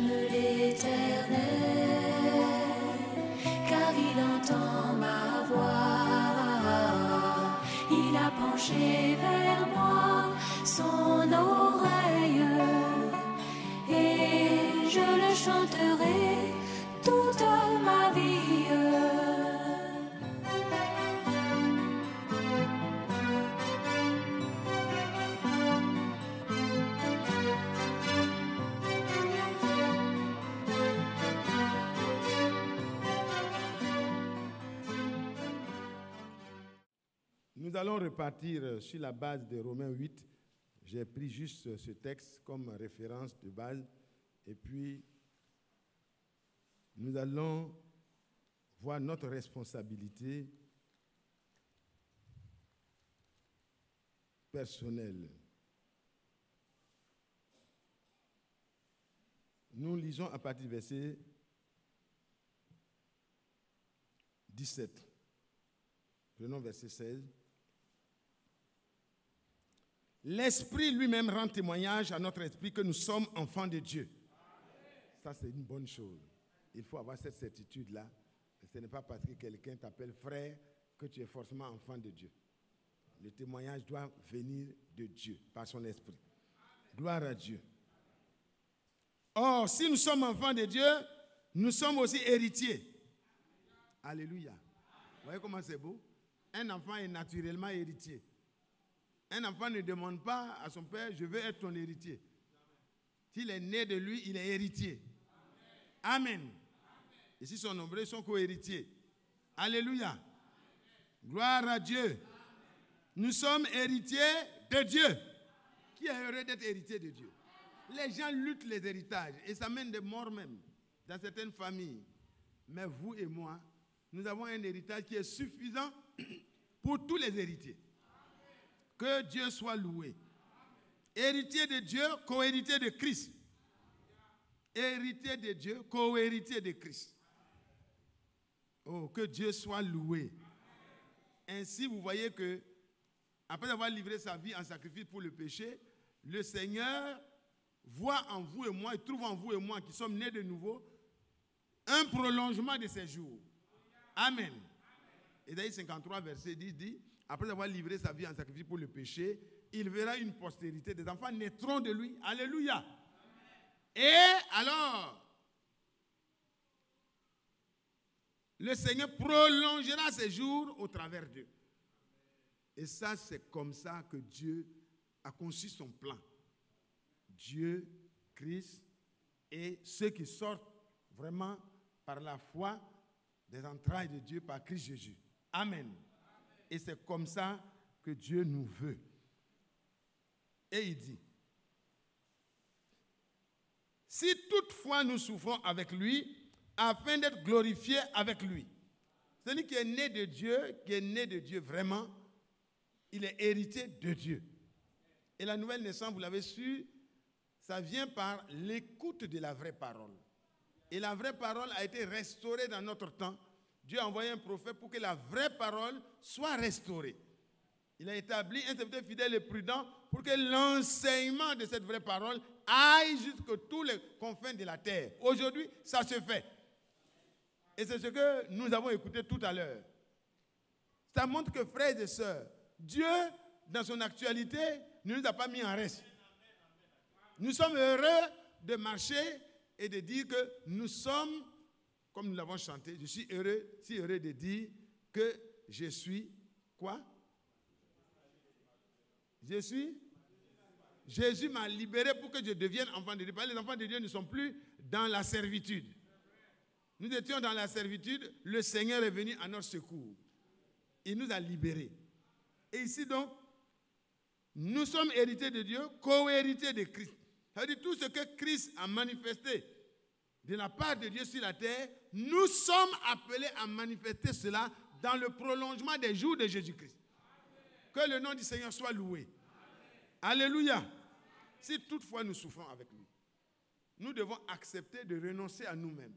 j'aime l'Éternel, car il entend ma voix. Il a penché vers moi son oreille, et je le chanterai toute ma vie. Nous allons repartir sur la base de Romains 8. J'ai pris juste ce texte comme référence de base. Et puis, nous allons voir notre responsabilité personnelle. Nous lisons à partir du verset 17. Prenons verset 16. L'Esprit lui-même rend témoignage à notre esprit que nous sommes enfants de Dieu. Ça, c'est une bonne chose. Il faut avoir cette certitude-là. Ce n'est pas parce que quelqu'un t'appelle frère que tu es forcément enfant de Dieu. Le témoignage doit venir de Dieu, par son esprit. Gloire à Dieu. Or, si nous sommes enfants de Dieu, nous sommes aussi héritiers. Alléluia. Vous voyez comment c'est beau? Un enfant est naturellement héritier. Un enfant ne demande pas à son père, je veux être ton héritier. S'il est né de lui, il est héritier. Amen. Amen. Et si son nombreux sont co-héritiers. Alléluia. Amen. Gloire à Dieu. Amen. Nous sommes héritiers de Dieu. Amen. Qui est heureux d'être héritier de Dieu? Les gens luttent les héritages et ça mène des morts même dans certaines familles. Mais vous et moi, nous avons un héritage qui est suffisant pour tous les héritiers. Que Dieu soit loué. Héritier de Dieu, co-héritier de Christ. Héritier de Dieu, co-héritier de Christ. Oh, que Dieu soit loué. Ainsi, vous voyez que, après avoir livré sa vie en sacrifice pour le péché, le Seigneur voit en vous et moi, et trouve en vous et moi qui sommes nés de nouveau, un prolongement de ses jours. Amen. Ésaïe 53, verset 10 dit, après avoir livré sa vie en sacrifice pour le péché, il verra une postérité. Des enfants naîtront de lui. Alléluia. Amen. Et alors, le Seigneur prolongera ses jours au travers d'eux. Et ça, c'est comme ça que Dieu a conçu son plan. Dieu, Christ et ceux qui sortent vraiment par la foi des entrailles de Dieu par Christ Jésus. Amen. Et c'est comme ça que Dieu nous veut. Et il dit, si toutefois nous souffrons avec lui, afin d'être glorifiés avec lui. Celui qui est né de Dieu vraiment, il est héritier de Dieu. Et la nouvelle naissance, vous l'avez su, ça vient par l'écoute de la vraie parole. Et la vraie parole a été restaurée dans notre temps. Dieu a envoyé un prophète pour que la vraie parole soit restaurée. Il a établi un serviteur fidèle et prudent pour que l'enseignement de cette vraie parole aille jusqu'à tous les confins de la terre. Aujourd'hui, ça se fait. Et c'est ce que nous avons écouté tout à l'heure. Ça montre que, frères et sœurs, Dieu, dans son actualité, ne nous a pas mis en reste. Nous sommes heureux de marcher et de dire que nous sommes, comme nous l'avons chanté, je suis heureux, si heureux de dire que je suis quoi? Jésus m'a libéré pour que je devienne enfant de Dieu. Les enfants de Dieu ne sont plus dans la servitude. Nous étions dans la servitude, le Seigneur est venu à notre secours. Il nous a libérés. Et ici donc, nous sommes hérités de Dieu, co-hérités de Christ. C'est-à-dire tout ce que Christ a manifesté de la part de Dieu sur la terre, nous sommes appelés à manifester cela dans le prolongement des jours de Jésus-Christ. Que le nom du Seigneur soit loué. Amen. Alléluia. Si toutefois nous souffrons avec lui, nous devons accepter de renoncer à nous-mêmes.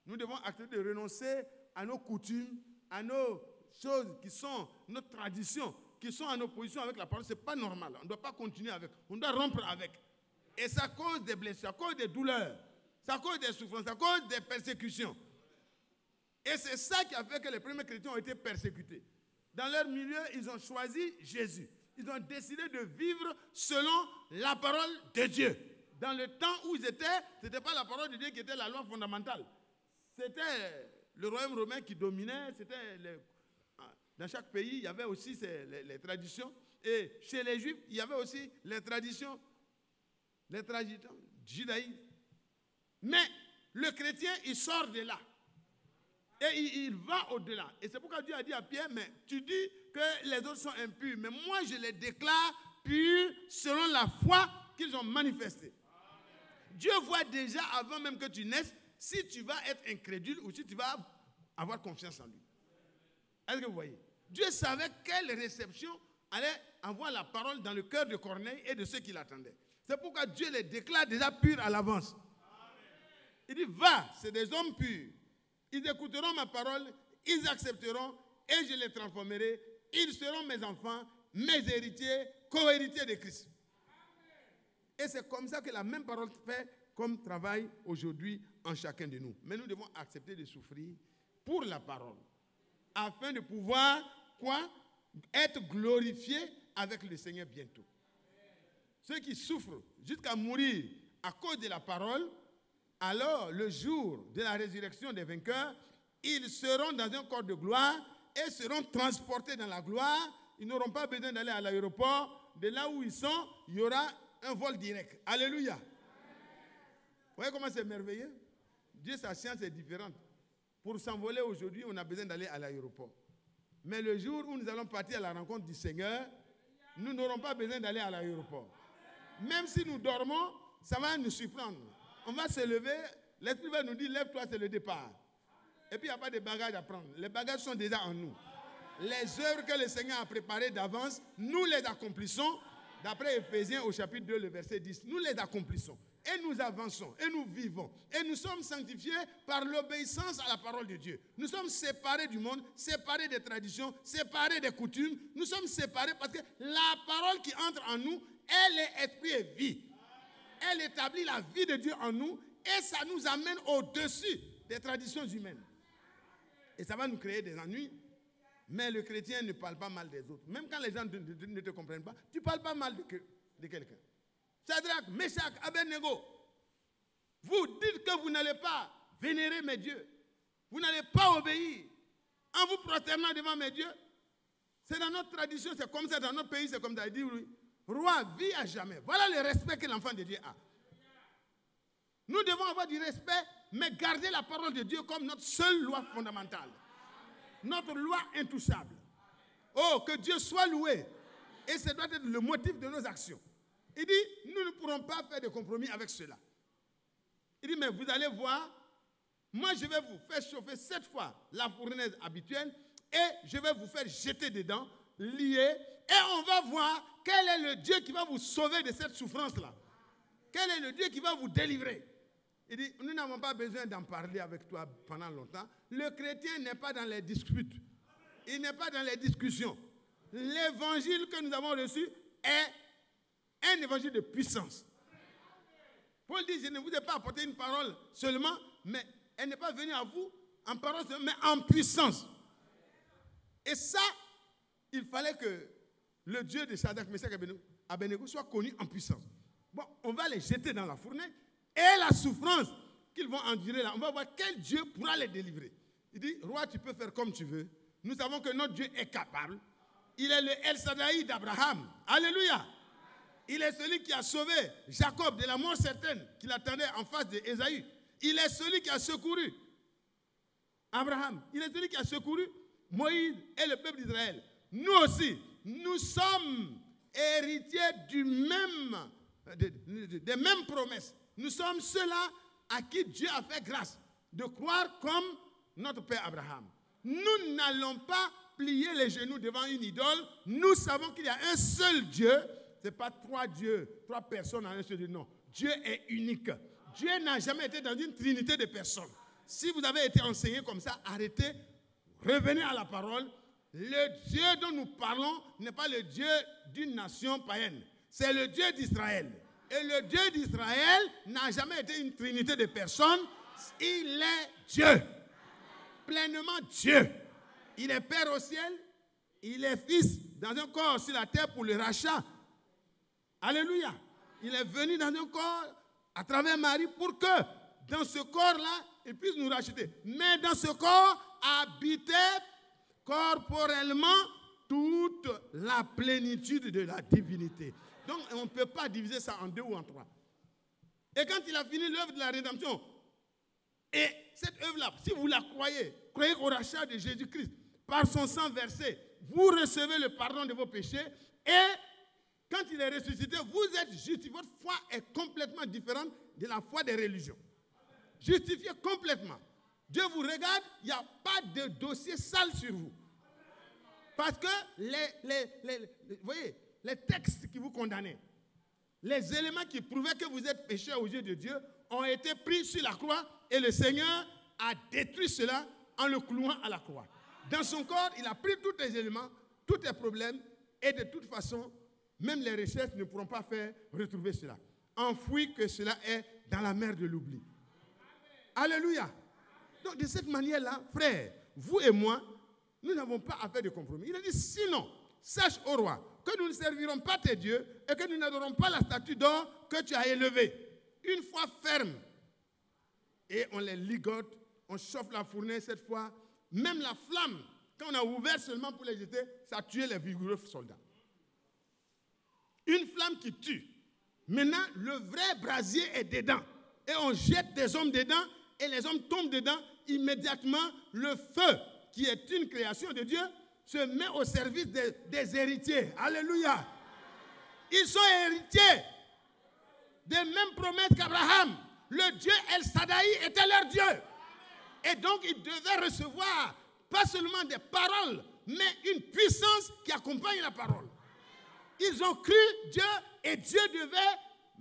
Nous devons accepter de renoncer à nos coutumes, à nos choses qui sont nos traditions, qui sont en opposition avec la parole. Ce n'est pas normal. On ne doit pas continuer avec. On doit rompre avec. Et ça cause des blessures, ça cause des douleurs. C'est à cause des souffrances, c'est à cause des persécutions. Et c'est ça qui a fait que les premiers chrétiens ont été persécutés. Dans leur milieu, ils ont choisi Jésus. Ils ont décidé de vivre selon la parole de Dieu. Dans le temps où ils étaient, ce n'était pas la parole de Dieu qui était la loi fondamentale. C'était le royaume romain qui dominait. Dans chaque pays, il y avait aussi les traditions. Et chez les Juifs, il y avait aussi les traditions judaïques. Mais le chrétien, il sort de là. Et il va au-delà. Et c'est pourquoi Dieu a dit à Pierre, mais tu dis que les autres sont impurs, mais moi je les déclare purs selon la foi qu'ils ont manifestée. Dieu voit déjà avant même que tu naisses si tu vas être incrédule ou si tu vas avoir confiance en lui. Est-ce que vous voyez? Dieu savait quelle réception allait avoir la parole dans le cœur de Corneille et de ceux qui l'attendaient. C'est pourquoi Dieu les déclare déjà purs à l'avance. Il dit, va, c'est des hommes purs. Ils écouteront ma parole, ils accepteront et je les transformerai. Ils seront mes enfants, mes héritiers, co-héritiers de Christ. Et c'est comme ça que la même parole fait comme travail aujourd'hui en chacun de nous. Mais nous devons accepter de souffrir pour la parole, afin de pouvoir, être glorifiés avec le Seigneur bientôt. Ceux qui souffrent jusqu'à mourir à cause de la parole, alors le jour de la résurrection des vainqueurs, ils seront dans un corps de gloire et seront transportés dans la gloire. Ils n'auront pas besoin d'aller à l'aéroport. De là où ils sont, il y aura un vol direct. Alléluia. Vous voyez comment c'est merveilleux? Dieu, sa science est différente. Pour s'envoler aujourd'hui, on a besoin d'aller à l'aéroport. Mais le jour où nous allons partir à la rencontre du Seigneur, nous n'aurons pas besoin d'aller à l'aéroport. Même si nous dormons, ça va nous surprendre. On va se lever, l'Esprit va nous dire, lève-toi, c'est le départ. Et puis il n'y a pas de bagages à prendre. Les bagages sont déjà en nous. Les œuvres que le Seigneur a préparées d'avance, nous les accomplissons. D'après Éphésiens au chapitre 2, le verset 10, nous les accomplissons. Et nous avançons, et nous vivons. Et nous sommes sanctifiés par l'obéissance à la parole de Dieu. Nous sommes séparés du monde, séparés des traditions, séparés des coutumes. Nous sommes séparés parce que la parole qui entre en nous, elle est esprit et vie. Elle établit la vie de Dieu en nous et ça nous amène au-dessus des traditions humaines. Et ça va nous créer des ennuis. Mais le chrétien ne parle pas mal des autres. Même quand les gens ne te comprennent pas, tu ne parles pas mal de quelqu'un. Shadrach, Meshach, Abednego, vous dites que vous n'allez pas vénérer mes dieux. Vous n'allez pas obéir en vous prosternant devant mes dieux. C'est dans notre tradition, c'est comme ça, dans notre pays, c'est comme ça. Il dit, oui, roi, vis à jamais. Voilà le respect que l'enfant de Dieu a. Nous devons avoir du respect, mais garder la parole de Dieu comme notre seule loi fondamentale. Notre loi intouchable. Oh, que Dieu soit loué. Et ça doit être le motif de nos actions. Il dit, nous ne pourrons pas faire de compromis avec cela. Il dit, mais vous allez voir, moi je vais vous faire chauffer 7 fois la fournaise habituelle et je vais vous faire jeter dedans, lier, et on va voir quel est le Dieu qui va vous sauver de cette souffrance-là. Quel est le Dieu qui va vous délivrer. Il dit, nous n'avons pas besoin d'en parler avec toi pendant longtemps. Le chrétien n'est pas dans les disputes. Il n'est pas dans les discussions. L'évangile que nous avons reçu est un évangile de puissance. Paul dit, je ne vous ai pas apporté une parole seulement, mais elle n'est pas venue à vous en parole seulement, mais en puissance. Et ça, il fallait que le Dieu de Shadrach, Meshach et Abednego soit connu en puissance. Bon, on va les jeter dans la fournaise et la souffrance qu'ils vont endurer là, on va voir quel Dieu pourra les délivrer. Il dit, roi, tu peux faire comme tu veux. Nous savons que notre Dieu est capable. Il est le El Shaddai d'Abraham. Alléluia. Il est celui qui a sauvé Jacob de la mort certaine qu'il attendait en face d'Ésaü. Il est celui qui a secouru Abraham. Il est celui qui a secouru Moïse et le peuple d'Israël. Nous aussi, nous sommes héritiers des mêmes promesses. Nous sommes ceux-là à qui Dieu a fait grâce de croire comme notre père Abraham. Nous n'allons pas plier les genoux devant une idole. Nous savons qu'il y a un seul Dieu. Ce n'est pas 3 dieux, 3 personnes en un seul Dieu. Non, Dieu est unique. Dieu n'a jamais été dans une trinité de personnes. Si vous avez été enseigné comme ça, arrêtez, revenez à la parole. Le Dieu dont nous parlons n'est pas le Dieu d'une nation païenne. C'est le Dieu d'Israël. Et le Dieu d'Israël n'a jamais été une trinité de personnes. Il est Dieu. Pleinement Dieu. Il est Père au ciel. Il est Fils dans un corps sur la terre pour le rachat. Alléluia. Il est venu dans un corps à travers Marie pour que dans ce corps-là, il puisse nous racheter. Mais dans ce corps habitait corporellement toute la plénitude de la divinité. Donc on ne peut pas diviser ça en 2 ou en 3. Et quand il a fini l'œuvre de la rédemption, et cette œuvre-là, si vous la croyez au rachat de Jésus-Christ, par son sang versé, vous recevez le pardon de vos péchés, et quand il est ressuscité, vous êtes justifié. Votre foi est complètement différente de la foi des religions. Justifié complètement. Dieu vous regarde, il n'y a pas de dossier sale sur vous. Parce que vous voyez, les textes qui vous condamnaient, les éléments qui prouvaient que vous êtes pécheurs aux yeux de Dieu ont été pris sur la croix et le Seigneur a détruit cela en le clouant à la croix. Dans son corps, il a pris tous les éléments, tous les problèmes et de toute façon, même les recherches ne pourront pas faire retrouver cela. Enfoui que cela est dans la mer de l'oubli. Alléluia. Donc de cette manière-là, frère, vous et moi, nous n'avons pas à faire de compromis. Il a dit, sinon, sache au roi que nous ne servirons pas tes dieux et que nous n'adorons pas la statue d'or que tu as élevée. Une fois ferme. Et on les ligote, on chauffe la fournaise cette fois. Même la flamme, quand on a ouvert seulement pour les jeter, ça a tué les vigoureux soldats. Une flamme qui tue. Maintenant, le vrai brasier est dedans. Et on jette des hommes dedans et les hommes tombent dedans. Immédiatement, le feu, qui est une création de Dieu, se met au service des héritiers. Alléluia. Ils sont héritiers des mêmes promesses qu'Abraham. Le Dieu El Shaddai était leur Dieu. Et donc, ils devaient recevoir pas seulement des paroles, mais une puissance qui accompagne la parole. Ils ont cru Dieu et Dieu devait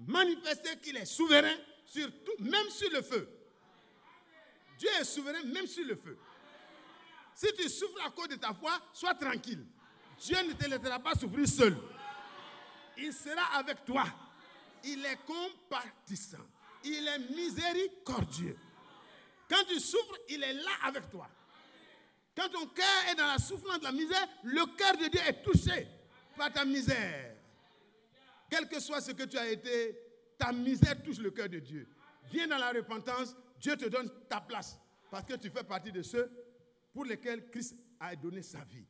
manifester qu'il est souverain sur tout, même sur le feu. Dieu est souverain même sur le feu. Si tu souffres à cause de ta foi, sois tranquille. Dieu ne te laissera pas souffrir seul. Il sera avec toi. Il est compatissant. Il est miséricordieux. Quand tu souffres, il est là avec toi. Quand ton cœur est dans la souffrance, de la misère, le cœur de Dieu est touché par ta misère. Quel que soit ce que tu as été, ta misère touche le cœur de Dieu. Viens dans la repentance, Dieu te donne ta place. Parce que tu fais partie de ceux pour lesquels Christ a donné sa vie.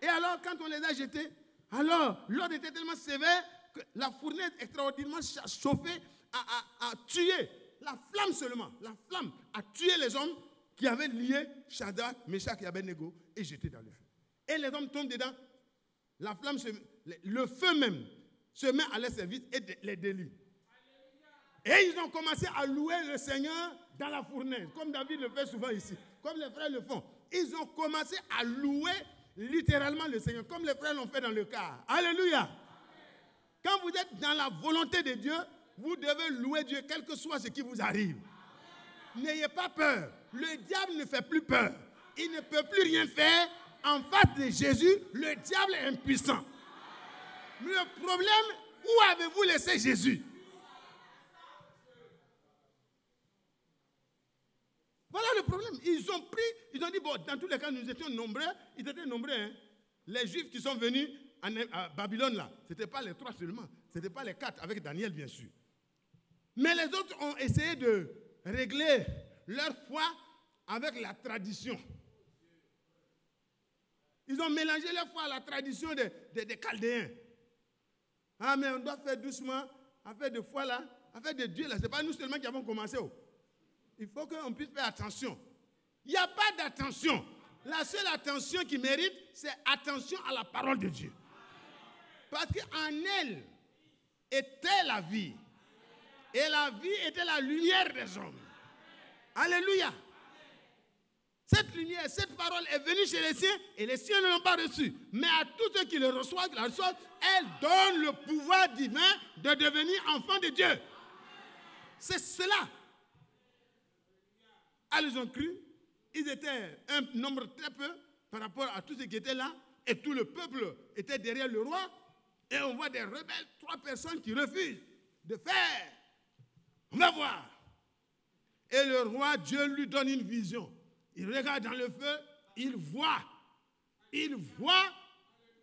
Et alors, quand on les a jetés, alors l'ordre était tellement sévère que la fournaise extraordinairement chauffée a tué. La flamme seulement, la flamme a tué les hommes qui avaient lié Shadrach, Meshach et Abednego et jeté dans le feu. Et les hommes tombent dedans. La flamme, le feu même se met à leur service et les délie. Et ils ont commencé à louer le Seigneur dans la fournaise, comme David le fait souvent ici, comme les frères le font. Ils ont commencé à louer littéralement le Seigneur, comme les frères l'ont fait dans le car. Alléluia. Quand vous êtes dans la volonté de Dieu, vous devez louer Dieu, quel que soit ce qui vous arrive. N'ayez pas peur. Le diable ne fait plus peur. Il ne peut plus rien faire. En face de Jésus, le diable est impuissant. Le problème, où avez-vous laissé Jésus? Voilà le problème. Ils ont dit, bon, dans tous les cas, nous étions nombreux. Ils étaient nombreux, hein. Les Juifs qui sont venus à Babylone, là, ce n'étaient pas les 3 seulement. Ce n'étaient pas les 4, avec Daniel, bien sûr. Mais les autres ont essayé de régler leur foi avec la tradition. Ils ont mélangé leur foi à la tradition des Chaldéens. Ah, mais on doit faire doucement, affaire de foi là, affaire de Dieu là. Ce n'est pas nous seulement qui avons commencé. Oh. Il faut qu'on puisse faire attention. Il n'y a pas d'attention. La seule attention qui mérite, c'est attention à la parole de Dieu. Parce qu'en elle était la vie. Et la vie était la lumière des hommes. Alléluia. Cette lumière, cette parole est venue chez les siens et les siens ne l'ont pas reçue. Mais à tous ceux qui le reçoivent, elle donne le pouvoir divin de devenir enfant de Dieu. C'est cela. Ils ont cru. Ils étaient un nombre très peu par rapport à tous ceux qui étaient là. Et tout le peuple était derrière le roi. Et on voit des rebelles, 3 personnes qui refusent. de fer. On va voir. Et le roi, Dieu lui donne une vision. Il regarde dans le feu, il voit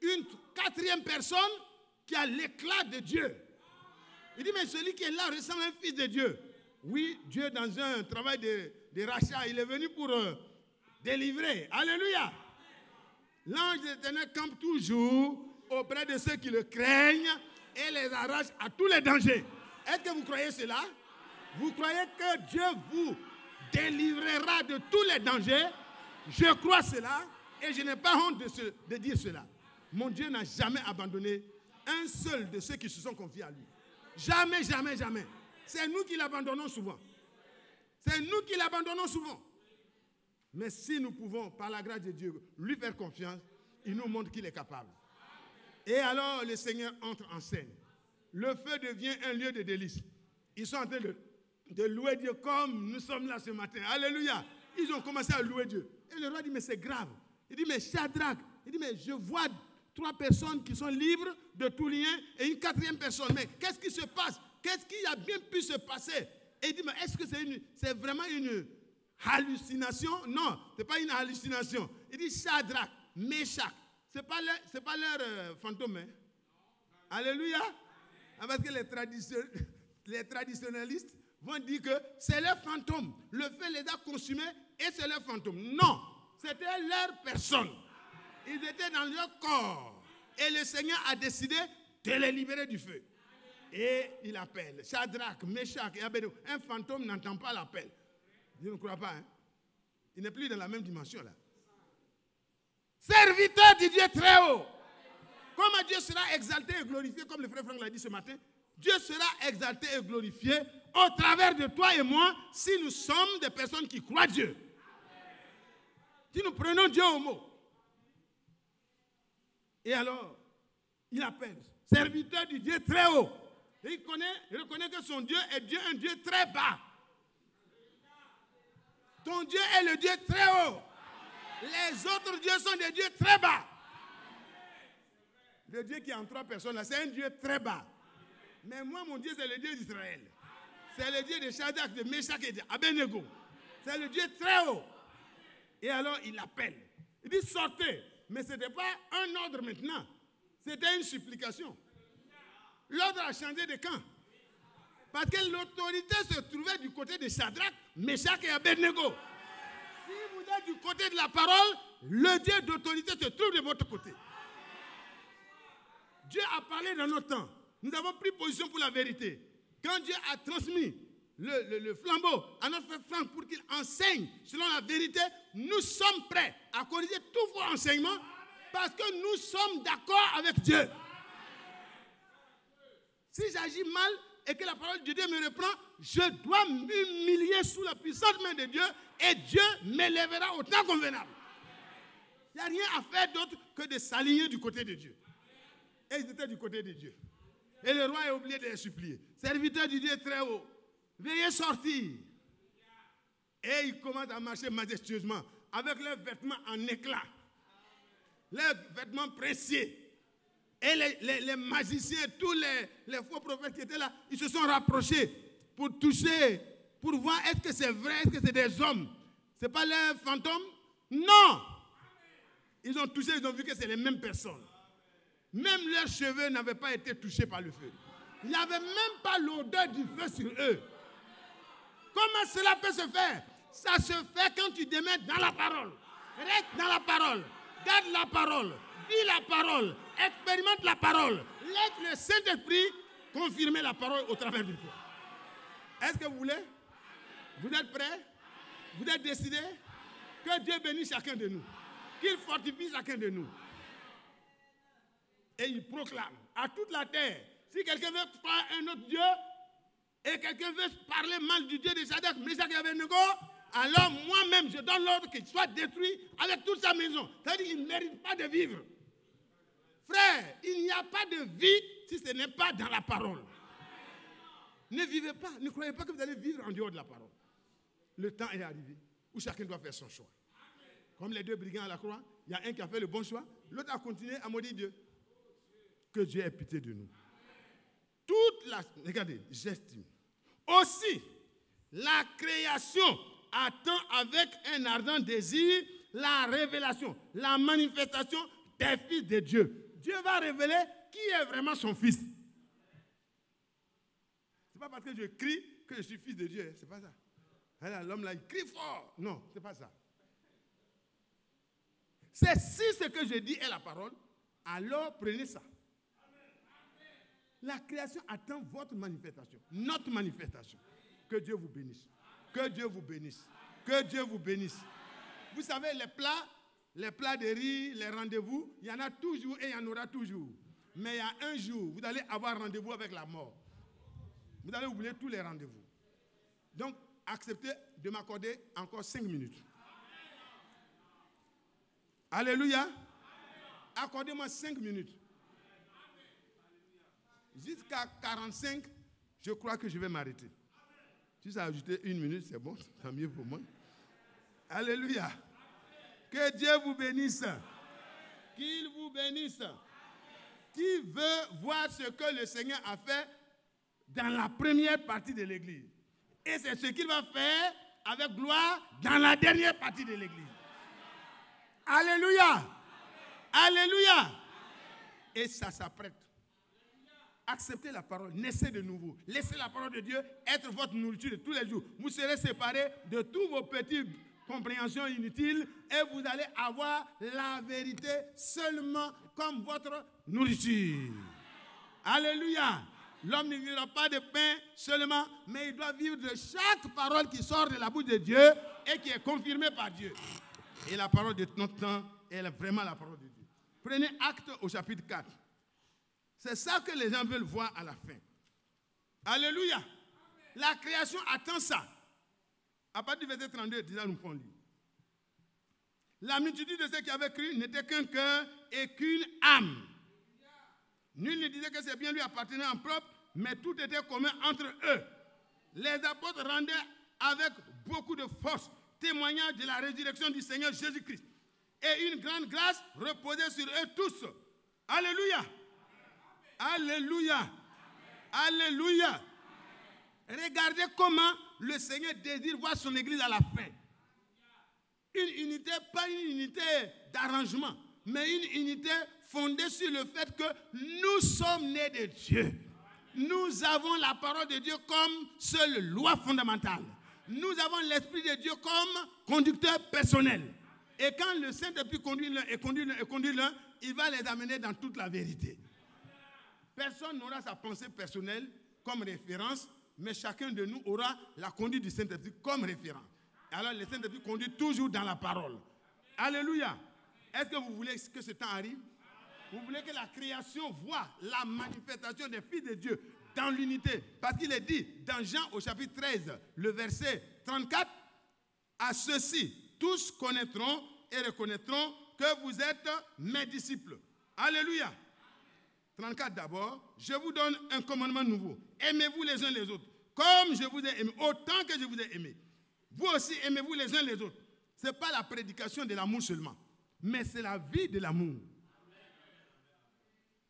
une quatrième personne qui a l'éclat de Dieu. Il dit, mais celui qui est là ressemble à un fils de Dieu. Oui, Dieu, dans un travail de rachat, il est venu pour délivrer. Alléluia. L'ange de l'Éternel campe toujours auprès de ceux qui le craignent et les arrache à tous les dangers. Est-ce que vous croyez cela? Vous croyez que Dieu vous délivrera de tous les dangers? Je crois cela et je n'ai pas honte de dire cela. Mon Dieu n'a jamais abandonné un seul de ceux qui se sont confiés à lui. Jamais, jamais, jamais. C'est nous qui l'abandonnons souvent. C'est nous qui l'abandonnons souvent. Mais si nous pouvons, par la grâce de Dieu, lui faire confiance, il nous montre qu'il est capable. Et alors le Seigneur entre en scène. Le feu devient un lieu de délice. Ils sont en train de louer Dieu comme nous sommes là ce matin. Alléluia. Ils ont commencé à louer Dieu. Et le roi dit, mais c'est grave. Il dit, mais Shadrach, il dit, mais je vois 3 personnes qui sont libres de tout lien et une 4e personne. Mais qu'est-ce qui se passe? Qu'est-ce qui a bien pu se passer? Et il dit, mais est-ce que c'est vraiment une hallucination? Non, ce n'est pas une hallucination. Il dit Shadrach, Meshach. Ce n'est pas leur fantôme. Hein? Alléluia. Parce que les traditionnalistes vont dire que c'est leur fantôme. Le feu les a consumés et c'est leur fantôme. Non, c'était leur personne. Ils étaient dans leur corps. Et le Seigneur a décidé de les libérer du feu. Et il appelle Shadrach, Meshach et Abednego. Un fantôme n'entend pas l'appel. Je ne crois pas. Hein? Il n'est plus dans la même dimension là. Serviteur du Dieu très haut. Comment Dieu sera exalté et glorifié, comme le frère Franck l'a dit ce matin, Dieu sera exalté et glorifié au travers de toi et moi si nous sommes des personnes qui croient Dieu. Si nous prenons Dieu au mot. Et alors, il appelle serviteur du Dieu très haut. Et il reconnaît que son Dieu est Dieu, un Dieu très bas. Ton Dieu est le Dieu très haut. Les autres dieux sont des dieux très bas. Le Dieu qui est en 3 personnes, là, c'est un Dieu très bas. Mais moi, mon Dieu, c'est le Dieu d'Israël. C'est le Dieu de Shadrach, de Meshach et d'Abednego. C'est le Dieu très haut. Et alors, il appelle. Il dit, sortez. Mais ce n'était pas un ordre maintenant. C'était une supplication. L'ordre a changé de camp. Parce que l'autorité se trouvait du côté de Shadrach, Meshach et Abednego. Si vous êtes du côté de la parole, le Dieu d'autorité se trouve de votre côté. Dieu a parlé dans notre temps. Nous avons pris position pour la vérité. Quand Dieu a transmis le flambeau à notre frère Franck pour qu'il enseigne selon la vérité, nous sommes prêts à corriger tous vos enseignements parce que nous sommes d'accord avec Dieu. Si j'agis mal et que la parole de Dieu me reprend, je dois m'humilier sous la puissante main de Dieu et Dieu m'élèvera au temps convenable. Il n'y a rien à faire d'autre que de s'aligner du côté de Dieu. Et ils étaient du côté de Dieu. Et le roi a oublié de les supplier. Serviteur du Dieu très haut, veuillez sortir. Et ils commencent à marcher majestueusement avec leurs vêtements en éclat, leurs vêtements précieux. Et les magiciens, tous les faux prophètes qui étaient là, ils se sont rapprochés pour toucher, pour voir est-ce que c'est vrai, est-ce que c'est des hommes. Ce n'est pas leurs fantômes? Non! Ils ont touché, ils ont vu que c'est les mêmes personnes. Même leurs cheveux n'avaient pas été touchés par le feu. Il n'y avait même pas l'odeur du feu sur eux. Comment cela peut se faire? Ça se fait quand tu demeures dans la parole. Reste dans la parole. Garde la parole. Vis la parole. Expérimente la parole. Laisse le Saint-Esprit confirmer la parole au travers de toi. Est-ce que vous voulez? Vous êtes prêts? Vous êtes décidés? Que Dieu bénisse chacun de nous. Qu'il fortifie chacun de nous. Et il proclame à toute la terre, si quelqu'un veut prendre un autre Dieu, et quelqu'un veut parler mal du Dieu de Shadrach, Meshach et Abednego, alors moi-même, je donne l'ordre qu'il soit détruit avec toute sa maison. C'est-à-dire qu'il ne mérite pas de vivre. Frère, il n'y a pas de vie si ce n'est pas dans la parole. Ne vivez pas, ne croyez pas que vous allez vivre en dehors de la parole. Le temps est arrivé où chacun doit faire son choix. Comme les 2 brigands à la croix, il y a un qui a fait le bon choix, l'autre a continué à maudire Dieu. Que Dieu ait pitié de nous. Regardez, j'estime. Aussi, la création attend avec un ardent désir la révélation, la manifestation des fils de Dieu. Dieu va révéler qui est vraiment son fils. Ce n'est pas parce que je crie que je suis fils de Dieu. Ce n'est pas ça. Alors, l'homme là, il crie fort. Non, ce n'est pas ça. C'est si ce que je dis est la parole, alors prenez ça. La création attend votre manifestation, notre manifestation. Que Dieu vous bénisse. Que Dieu vous bénisse. Que Dieu vous bénisse. Vous savez, les plats de riz, les rendez-vous, il y en a toujours et il y en aura toujours. Mais il y a un jour, vous allez avoir rendez-vous avec la mort. Vous allez oublier tous les rendez-vous. Donc, acceptez de m'accorder encore 5 minutes. Alléluia. Accordez-moi 5 minutes. Jusqu'à 45, je crois que je vais m'arrêter. Si ça a ajouté 1 minute, c'est bon, tant mieux pour moi. Alléluia. Que Dieu vous bénisse. Qu'il vous bénisse. Qui veut voir ce que le Seigneur a fait dans la première partie de l'église? Et c'est ce qu'il va faire avec gloire dans la dernière partie de l'église. Alléluia. Alléluia. Et ça s'apprête. Acceptez la parole, naissez de nouveau. Laissez la parole de Dieu être votre nourriture de tous les jours. Vous serez séparés de tous vos petites compréhensions inutiles et vous allez avoir la vérité seulement comme votre nourriture. Alléluia. L'homme ne vivra pas de pain seulement, mais il doit vivre de chaque parole qui sort de la bouche de Dieu et qui est confirmée par Dieu. Et la parole de notre temps est vraiment la parole de Dieu. Prenez Acte au chapitre 4. C'est ça que les gens veulent voir à la fin. Alléluia. La création attend ça. À partir du verset 32, déjà nous pouvons lire. La multitude de ceux qui avaient cru n'était qu'un cœur et qu'une âme. Nul ne disait que ses biens lui appartenaient en propre, mais tout était commun entre eux. Les apôtres rendaient avec beaucoup de force témoignage de la résurrection du Seigneur Jésus-Christ. Et une grande grâce reposait sur eux tous. Alléluia. Alléluia. Alléluia. Regardez comment le Seigneur désire voir son église à la fin. Une unité, pas une unité d'arrangement, mais une unité fondée sur le fait que nous sommes nés de Dieu. Nous avons la parole de Dieu comme seule loi fondamentale. Nous avons l'Esprit de Dieu comme conducteur personnel. Et quand le Saint-Esprit conduit l'un et conduit l'un, il va les amener dans toute la vérité. Personne n'aura sa pensée personnelle comme référence, mais chacun de nous aura la conduite du Saint-Esprit comme référence. Alors le Saint-Esprit conduit toujours dans la parole. Alléluia. Est-ce que vous voulez que ce temps arrive? Vous voulez que la création voie la manifestation des fils de Dieu dans l'unité? Parce qu'il est dit dans Jean au chapitre 13, le verset 34, à ceux-ci, tous connaîtront et reconnaîtront que vous êtes mes disciples. Alléluia. 34 d'abord, je vous donne un commandement nouveau. Aimez-vous les uns les autres, comme je vous ai aimé, autant que je vous ai aimé. Vous aussi aimez-vous les uns les autres. Ce n'est pas la prédication de l'amour seulement, mais c'est la vie de l'amour.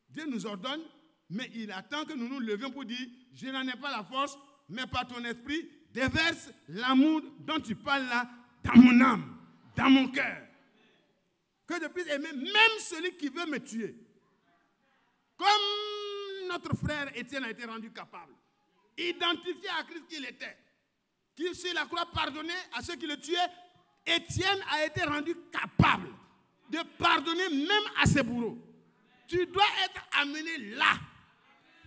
Dieu nous ordonne, mais il attend que nous nous levions pour dire, je n'en ai pas la force, mais par ton esprit, déverse l'amour dont tu parles là dans mon âme, dans mon cœur. Que je puisse aimer même celui qui veut me tuer. Comme notre frère Étienne a été rendu capable. Identifié à Christ qu'il était. Qui sur la croix pardonnait à ceux qui le tuaient. Étienne a été rendu capable de pardonner même à ses bourreaux. Tu dois être amené là.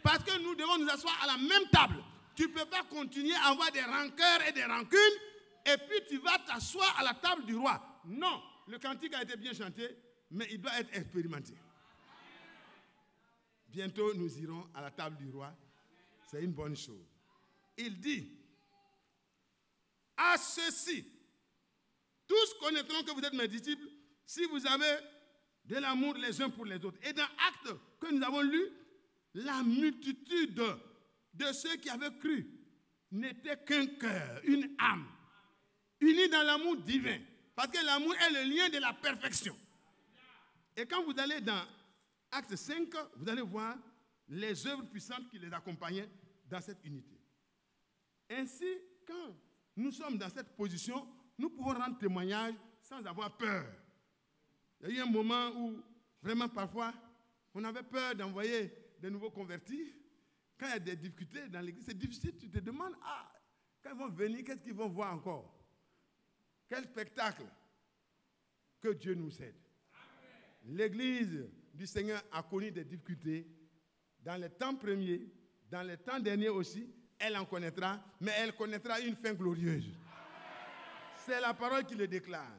Parce que nous devons nous asseoir à la même table. Tu ne peux pas continuer à avoir des rancœurs et des rancunes. Et puis tu vas t'asseoir à la table du roi. Non, le cantique a été bien chanté, mais il doit être expérimenté. Bientôt, nous irons à la table du roi. C'est une bonne chose. Il dit, à ceux-ci, tous connaîtront que vous êtes mes disciples si vous avez de l'amour les uns pour les autres. Et dans Actes que nous avons lu, la multitude de ceux qui avaient cru n'était qu'un cœur, une âme, unis dans l'amour divin. Parce que l'amour est le lien de la perfection. Et quand vous allez dans Acte 5, vous allez voir les œuvres puissantes qui les accompagnaient dans cette unité. Ainsi, quand nous sommes dans cette position, nous pouvons rendre témoignage sans avoir peur. Il y a eu un moment où, vraiment parfois, on avait peur d'envoyer des nouveaux convertis. Quand il y a des difficultés dans l'église, c'est difficile, tu te demandes, quand ils vont venir, qu'est-ce qu'ils vont voir encore? Quel spectacle? Que Dieu nous aide. L'église du Seigneur a connu des difficultés dans les temps premiers, dans les temps derniers aussi. Elle en connaîtra, mais elle connaîtra une fin glorieuse. C'est la parole qui le déclare.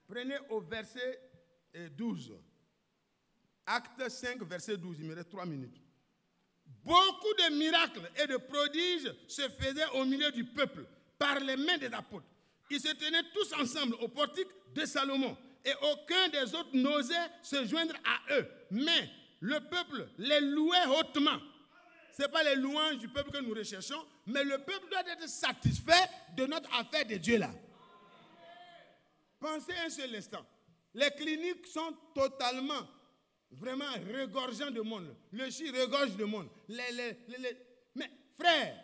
Prenez au verset 12. Acte 5, verset 12. Il me reste 3 minutes. Beaucoup de miracles et de prodiges se faisaient au milieu du peuple par les mains des apôtres. Ils se tenaient tous ensemble au portique de Salomon et aucun des autres n'osait se joindre à eux. Mais le peuple les louait hautement. Ce n'est pas les louanges du peuple que nous recherchons, mais le peuple doit être satisfait de notre affaire de Dieu là. Pensez un seul instant. Les cliniques sont totalement, vraiment regorgeant de monde. Le CHI regorge de monde. Mais frère,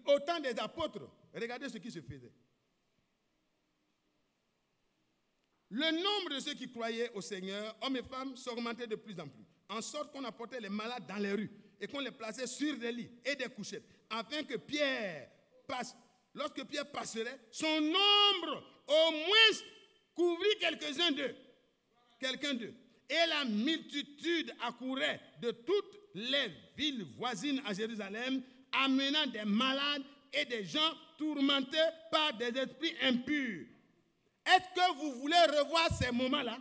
au temps des apôtres, regardez ce qui se faisait. Le nombre de ceux qui croyaient au Seigneur, hommes et femmes, s'augmentait de plus en plus, en sorte qu'on apportait les malades dans les rues et qu'on les plaçait sur des lits et des couchettes, afin que Pierre passe. Lorsque Pierre passerait, son nombre au moins couvrit quelqu'un d'eux. Et la multitude accourait de toutes les villes voisines à Jérusalem, amenant des malades et des gens tourmentés par des esprits impurs. Est-ce que vous voulez revoir ces moments-là?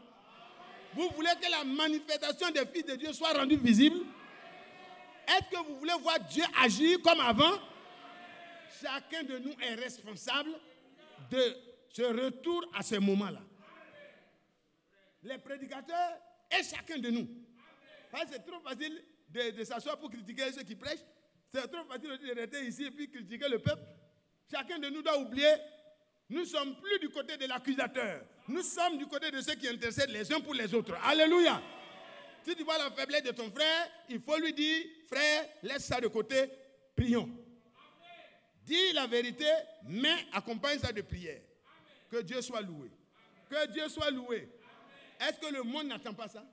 Vous voulez que la manifestation des fils de Dieu soit rendue visible? Est-ce que vous voulez voir Dieu agir comme avant? Chacun de nous est responsable de ce retour à ce moment-là. Les prédicateurs et chacun de nous. Parce que c'est trop facile de s'asseoir pour critiquer ceux qui prêchent. C'est trop facile de rester ici et puis critiquer le peuple. Chacun de nous doit oublier. Nous ne sommes plus du côté de l'accusateur. Nous sommes du côté de ceux qui intercèdent les uns pour les autres. Alléluia. Si tu vois la faiblesse de ton frère, il faut lui dire, frère, laisse ça de côté, prions. Dis la vérité, mais accompagne ça de prière. Que Dieu soit loué. Que Dieu soit loué. Est-ce que le monde n'attend pas ça?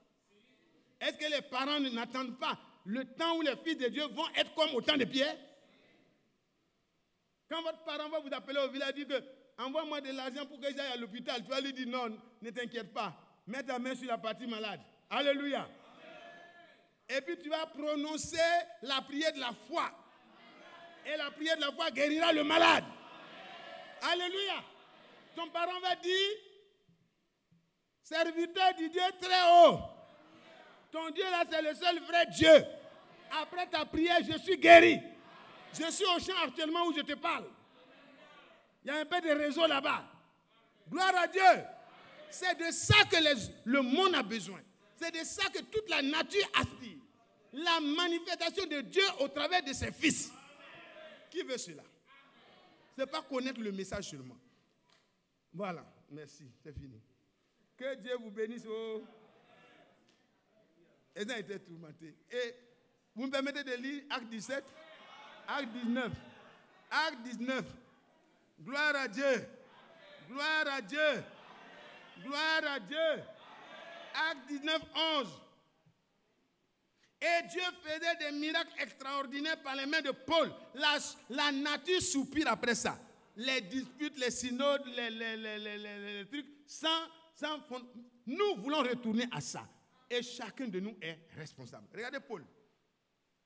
Est-ce que les parents n'attendent pas le temps où les fils de Dieu vont être comme au temps de Pierre? Quand votre parent va vous appeler au village et dire que envoie-moi de l'argent pour que j'aille à l'hôpital, tu vas lui dire non, ne t'inquiète pas. Mets ta main sur la partie malade. Alléluia. Amen. Et puis tu vas prononcer la prière de la foi. Amen. Et la prière de la foi guérira le malade. Amen. Alléluia. Ton parent va dire, serviteur du Dieu très haut. Ton Dieu là, c'est le seul vrai Dieu. Après ta prière, je suis guéri. Je suis au champ actuellement où je te parle. Il y a un peu de réseau là-bas. Gloire à Dieu. C'est de ça que le monde a besoin. C'est de ça que toute la nature aspire. La manifestation de Dieu au travers de ses fils. Qui veut cela? Ce n'est pas connaître le message seulement. Voilà, merci, c'est fini. Que Dieu vous bénisse. Oh. Ils ont été tourmentés. Et vous me permettez de lire Acte 17, Acte 19. Acte 19. Gloire à Dieu. Gloire à Dieu. Gloire à Dieu. Acte 19, 11. Et Dieu faisait des miracles extraordinaires par les mains de Paul. La nature soupire après ça. Les disputes, les synodes, les trucs, sans fond. Nous voulons retourner à ça. Et chacun de nous est responsable. Regardez Paul.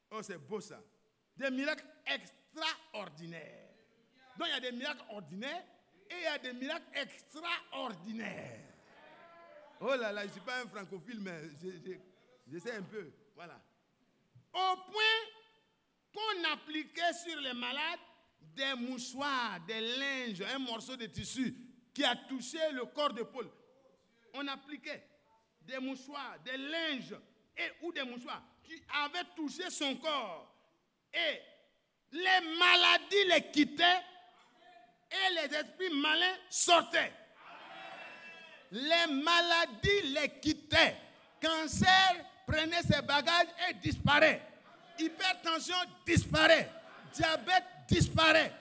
Oh, c'est beau ça. Des miracles extraordinaires. Donc il y a des miracles ordinaires et il y a des miracles extraordinaires. Oh là là, je ne suis pas un francophile, mais je sais un peu. Voilà. Au point qu'on appliquait sur les malades des mouchoirs, des linges, un morceau de tissu qui a touché le corps de Paul. On appliquait des mouchoirs, des linges ou des mouchoirs qui avaient touché son corps. Et les maladies les quittaient et les esprits malins sortaient. Les maladies les quittaient. Cancer, prenez ses bagages et disparaît. Hypertension disparaît. Diabète disparaît.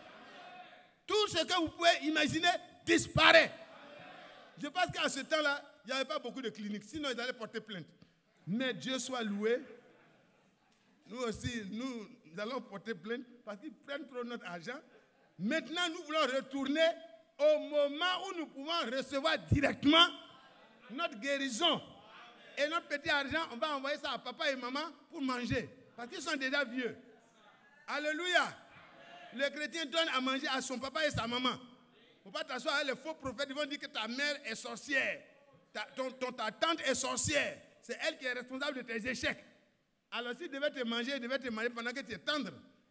Tout ce que vous pouvez imaginer disparaît. Je pense qu'à ce temps-là, il n'y avait pas beaucoup de cliniques. Sinon, ils allaient porter plainte. Mais Dieu soit loué. Nous aussi, nous allons porter plainte parce qu'ils prennent trop notre argent. Maintenant, nous voulons retourner au moment où nous pouvons recevoir directement notre guérison. Et notre petit argent, on va envoyer ça à papa et maman pour manger. Parce qu'ils sont déjà vieux. Alléluia. Le chrétien donne à manger à son papa et sa maman. Il ne faut pas t'asseoir avec les faux prophètes. Ils vont dire que ta mère est sorcière. Ta tante est sorcière. C'est elle qui est responsable de tes échecs. Alors s'il devait te manger, il devait te manger pendant que tu es tendre.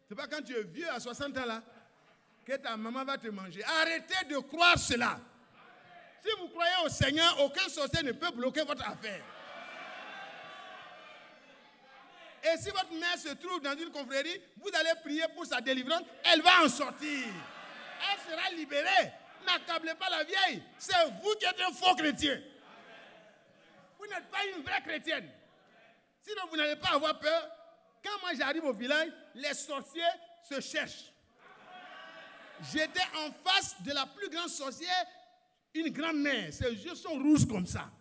Ce n'est pas quand tu es vieux à 60 ans là que ta maman va te manger. Arrêtez de croire cela. Si vous croyez au Seigneur, aucun sorcier ne peut bloquer votre affaire. Et si votre mère se trouve dans une confrérie, vous allez prier pour sa délivrance, elle va en sortir. Elle sera libérée. N'accablez pas la vieille. C'est vous qui êtes un faux chrétien. Vous n'êtes pas une vraie chrétienne. Sinon, vous n'allez pas avoir peur. Quand moi j'arrive au village, les sorciers se cherchent. J'étais en face de la plus grande sorcière, une grand-mère. Ses yeux sont rouges comme ça.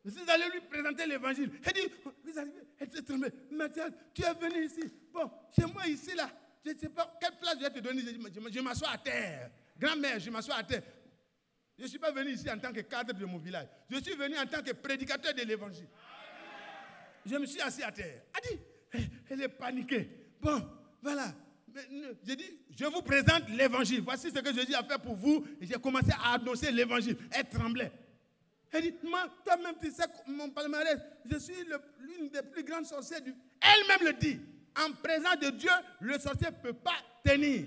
Je suis allé lui présenter l'évangile. Elle dit, vous arrivez, elle s'est tremblée. Mathias, tu es venu ici. Bon, chez moi ici, là, je ne sais pas quelle place je vais te donner. Je m'assois à terre. Grand-mère, je m'assois à terre. Je ne suis pas venu ici en tant que cadre de mon village. Je suis venu en tant que prédicateur de l'évangile. Je me suis assis à terre. Elle dit, elle est paniquée. Bon, voilà. J'ai dit, je vous présente l'évangile. Voici ce que je dis à faire pour vous. Et j'ai commencé à annoncer l'évangile. Elle tremblait. Elle dit, moi, toi-même, tu sais mon palmarès. Je suis l'une des plus grandes sorcières du... Elle-même le dit. En présence de Dieu, le sorcier ne peut pas tenir.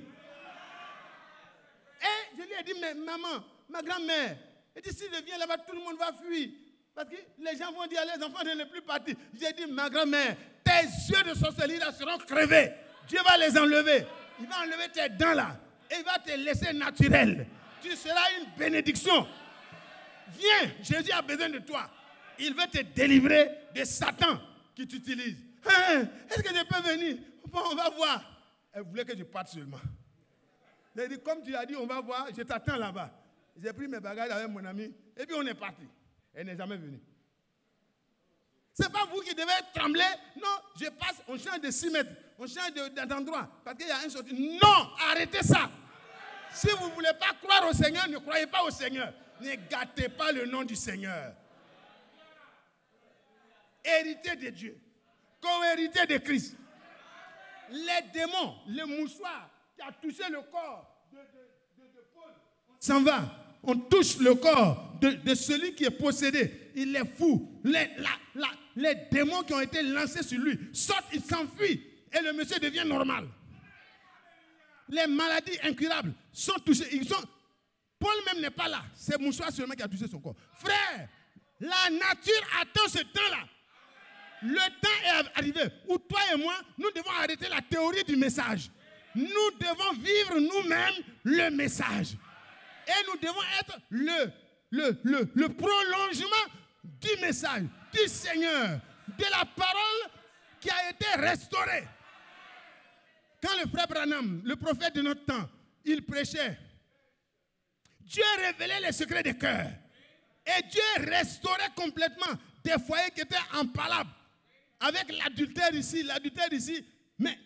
Et je lui ai dit, mais maman, ma grand-mère, elle dit, si je viens là-bas, tout le monde va fuir. Parce que les gens vont dire, les enfants ne sont plus partis. J'ai dit, ma grand-mère, tes yeux de sorcellerie là seront crevés. Dieu va les enlever. Il va enlever tes dents là. Et il va te laisser naturel. Tu seras une bénédiction. Viens, Jésus a besoin de toi. Il veut te délivrer de Satan qui t'utilise. Est-ce que je peux venir? Bon, on va voir. Elle voulait que je parte seulement. J'ai dit, comme tu as dit, on va voir, je t'attends là-bas. J'ai pris mes bagages avec mon ami et puis on est parti. Elle n'est jamais venue. Ce n'est pas vous qui devez trembler. Non, je passe, on change de 6 mètres. On change d'endroit parce qu'il y a une sortie. Non, arrêtez ça. Si vous ne voulez pas croire au Seigneur, ne croyez pas au Seigneur. Ne gâtez pas le nom du Seigneur. Hérité de Dieu. Co-hérité de Christ. Les démons, les mouchoirs qui ont touché le corps de Paul s'en va. On touche le corps de celui qui est possédé. Il est fou. Les démons qui ont été lancés sur lui sortent, ils s'enfuient. Et le monsieur devient normal. Les maladies incurables sont touchées. Paul même n'est pas là. C'est mouchoir seulement qui a touché son corps. Frère, la nature attend ce temps-là. Le temps est arrivé où toi et moi, nous devons arrêter la théorie du message. Nous devons vivre nous-mêmes le message. Et nous devons être le prolongement du message, du Seigneur, de la parole qui a été restaurée. Quand le frère Branham, le prophète de notre temps, il prêchait, Dieu révélait les secrets des cœurs. Et Dieu restaurait complètement des foyers qui étaient impalables. Avec l'adultère ici. Mais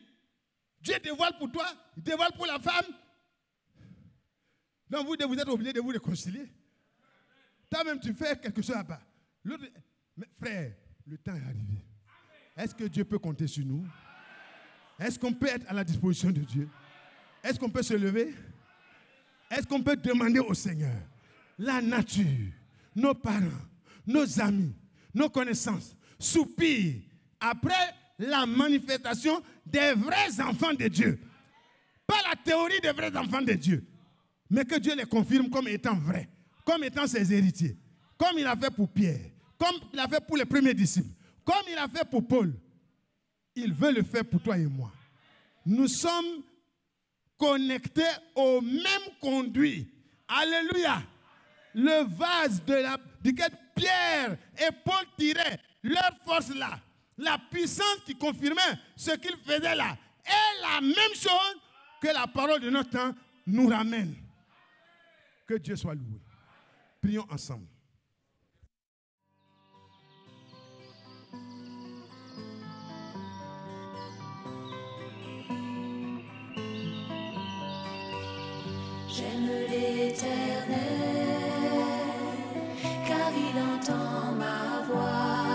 Dieu dévoile pour toi, il dévoile pour la femme. Donc vous êtes obligé de vous réconcilier. Toi-même, tu fais quelque chose là-bas. Mais frère, le temps est arrivé. Est-ce que Dieu peut compter sur nous? Est-ce qu'on peut être à la disposition de Dieu? Est-ce qu'on peut se lever? Est-ce qu'on peut demander au Seigneur? La nature, nos parents, nos amis, nos connaissances soupirent après la manifestation des vrais enfants de Dieu. Pas la théorie des vrais enfants de Dieu. Mais que Dieu les confirme comme étant vrais, comme étant ses héritiers, comme il a fait pour Pierre, comme il a fait pour les premiers disciples, comme il a fait pour Paul. Il veut le faire pour toi et moi. Nous sommes connectés au même conduit. Alléluia. Le vase de duquel Pierre et Paul tiraient leur force là, la puissance qui confirmait ce qu'ils faisaient là, est la même chose que la parole de notre temps nous ramène. Que Dieu soit loué. Prions ensemble. J'aime l'Éternel, car il entend ma voix.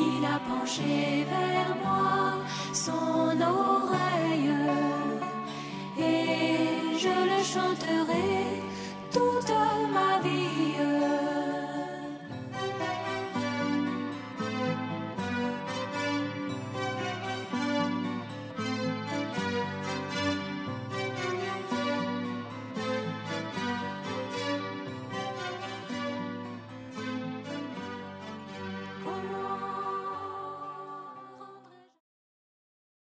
Il a penché vers moi son oreille, et je le chanterai toute ma vie.